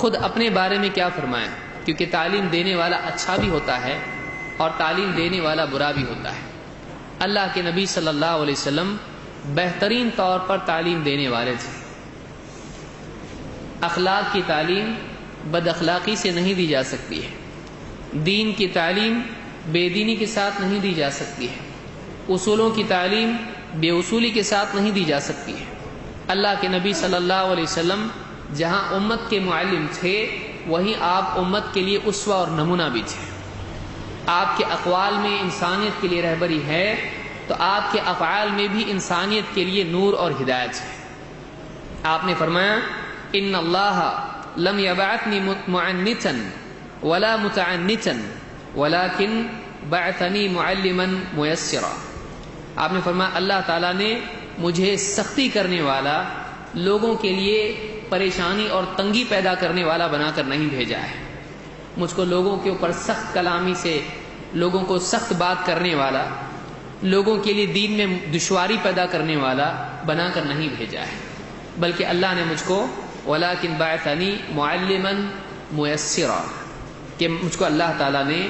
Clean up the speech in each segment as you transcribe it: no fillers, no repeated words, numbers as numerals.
خود اپنے بارے میں کیا فرمائیں، کیونکہ تعلیم دینے والا اچھا بھی ہوتا ہے اور تعلیم دینے والا برا بھی ہوتا ہے۔ اللہ کے نبی صلی اللہ علیہ وسلم بہترین طور پر تعلیم دینے والے تھے۔ اخلاق کی تعلیم بد اخلاقی سے نہیں دی جا سکتی ہے، دین کی تعلیم بے دینی کے ساتھ نہیں دی جا سکتی ہے، اصولوں کی تعلیم بے اصولی کے ساتھ نہیں دی جا سکتی ہے۔ اللہ کے نبی صلی اللہ علیہ وسلم جہاں امت کے معلم تھے وہیں آپ امت کے لیے اسوہ اور نمونہ بھی تھے۔ آپ کے اقوال میں انسانیت کے لیے رہبری ہے تو آپ کے افعال میں بھی انسانیت کے لیے نور اور ہدایت ہے۔ آپ نے فرمایا ان اللہ لم یبعثنی معنتا ولا متعنتا ولكن بعثنی معلما میسرا۔ آپ نے فرمایا اللہ تعالیٰ نے مجھے سختی کرنے والا، لوگوں کے لیے پریشانی اور تنگی پیدا کرنے والا بنا کر نہیں بھیجا ہے۔ مجھ کو لوگوں کے اوپر سخت کلامی سے، لوگوں کو سخت بات کرنے والا، لوگوں کے لیے دین میں دشواری پیدا کرنے والا بنا کر نہیں بھیجا ہے، بلکہ اللہ نے مجھ کو وَلَكِنْ بَعَثَنِي مُعَلِّمًا مُيَسِّرًا، کہ مجھ کو اللہ تعالیٰ نے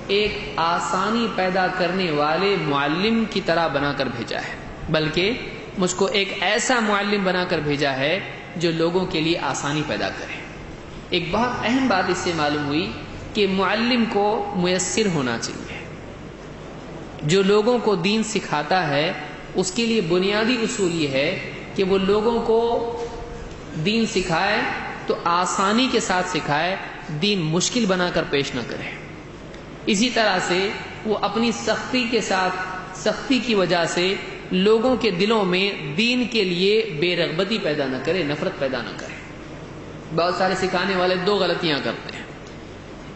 ایک آسانی پیدا کرنے والے معلم کی طرح بنا کر بھیجا ہے، بلکہ مجھ کو ایک ایسا معلم بنا کر بھیجا ہے جو لوگوں کے لیے آسانی پیدا کرے۔ ایک بہت اہم بات اس سے معلوم ہوئی کہ معلم کو میسر ہونا چاہیے۔ جو لوگوں کو دین سکھاتا ہے اس کے لیے بنیادی اصول یہ ہے کہ وہ لوگوں کو دین سکھائے تو آسانی کے ساتھ سکھائے، دین مشکل بنا کر پیش نہ کرے۔ اسی طرح سے وہ اپنی سختی کے ساتھ، سختی کی وجہ سے لوگوں کے دلوں میں دین کے لیے بے رغبتی پیدا نہ کرے، نفرت پیدا نہ کرے۔ بہت سارے سکھانے والے دو غلطیاں کرتے ہیں۔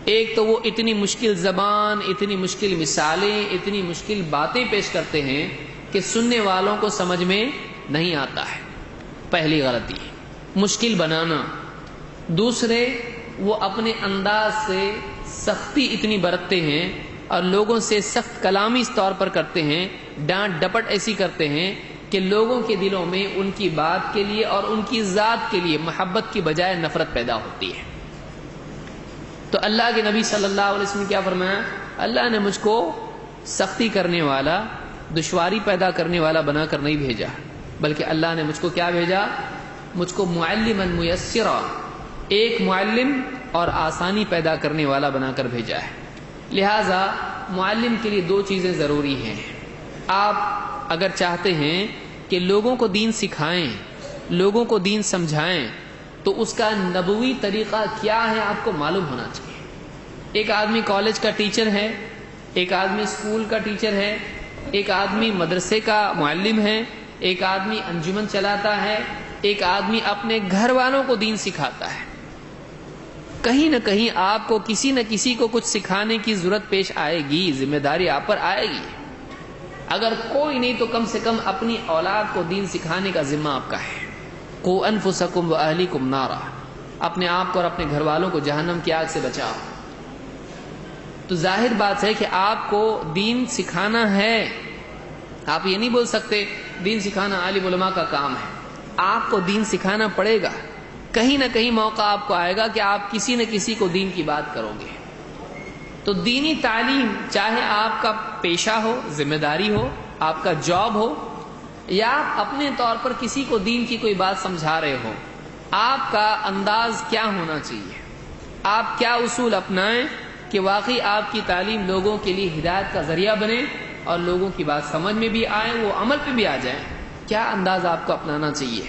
ایک تو وہ اتنی مشکل زبان، اتنی مشکل مثالیں، اتنی مشکل باتیں پیش کرتے ہیں کہ سننے والوں کو سمجھ میں نہیں آتا ہے، پہلی غلطی مشکل بنانا۔ دوسرے وہ اپنے انداز سے سختی اتنی برتتے ہیں اور لوگوں سے سخت کلامی اس طور پر کرتے ہیں، ڈانٹ ڈپٹ ایسی کرتے ہیں کہ لوگوں کے دلوں میں ان کی بات کے لیے اور ان کی ذات کے لیے محبت کی بجائے نفرت پیدا ہوتی ہے۔ تو اللہ کے نبی صلی اللہ علیہ وسلم کیا فرمایا؟ اللہ نے مجھ کو سختی کرنے والا، دشواری پیدا کرنے والا بنا کر نہیں بھیجا، بلکہ اللہ نے مجھ کو کیا بھیجا؟ مجھ کو معلما میسرا، ایک معلم اور آسانی پیدا کرنے والا بنا کر بھیجا ہے۔ لہٰذا معلم کے لیے دو چیزیں ضروری ہیں۔ آپ اگر چاہتے ہیں کہ لوگوں کو دین سکھائیں، لوگوں کو دین سمجھائیں، تو اس کا نبوی طریقہ کیا ہے آپ کو معلوم ہونا چاہیے۔ ایک آدمی کالج کا ٹیچر ہے، ایک آدمی اسکول کا ٹیچر ہے، ایک آدمی مدرسے کا معلم ہے، ایک آدمی انجمن چلاتا ہے، ایک آدمی اپنے گھر والوں کو دین سکھاتا ہے۔ کہیں نہ کہیں آپ کو کسی نہ کسی کو کچھ سکھانے کی ضرورت پیش آئے گی، ذمہ داری آپ پر آئے گی۔ اگر کوئی نہیں تو کم سے کم اپنی اولاد کو دین سکھانے کا ذمہ آپ کا ہے۔ قوا انفسکم واہلیکم نارا، اپنے آپ کو اور اپنے گھر والوں کو جہنم کی آگ سے بچاؤ۔ تو ظاہر بات ہے کہ آپ کو دین سکھانا ہے، آپ یہ نہیں بول سکتے دین سکھانا عالم علماء کا کام ہے۔ آپ کو دین سکھانا پڑے گا، کہیں نہ کہیں موقع آپ کو آئے گا کہ آپ کسی نہ کسی کو دین کی بات کرو گے۔ تو دینی تعلیم چاہے آپ کا پیشہ ہو، ذمہ داری ہو، آپ کا جاب ہو، یا آپ اپنے طور پر کسی کو دین کی کوئی بات سمجھا رہے ہو، آپ کا انداز کیا ہونا چاہیے؟ آپ کیا اصول اپنائیں کہ واقعی آپ کی تعلیم لوگوں کے لیے ہدایت کا ذریعہ بنے اور لوگوں کی بات سمجھ میں بھی آئے، وہ عمل پہ بھی آ جائیں؟ کیا انداز آپ کو اپنانا چاہیے؟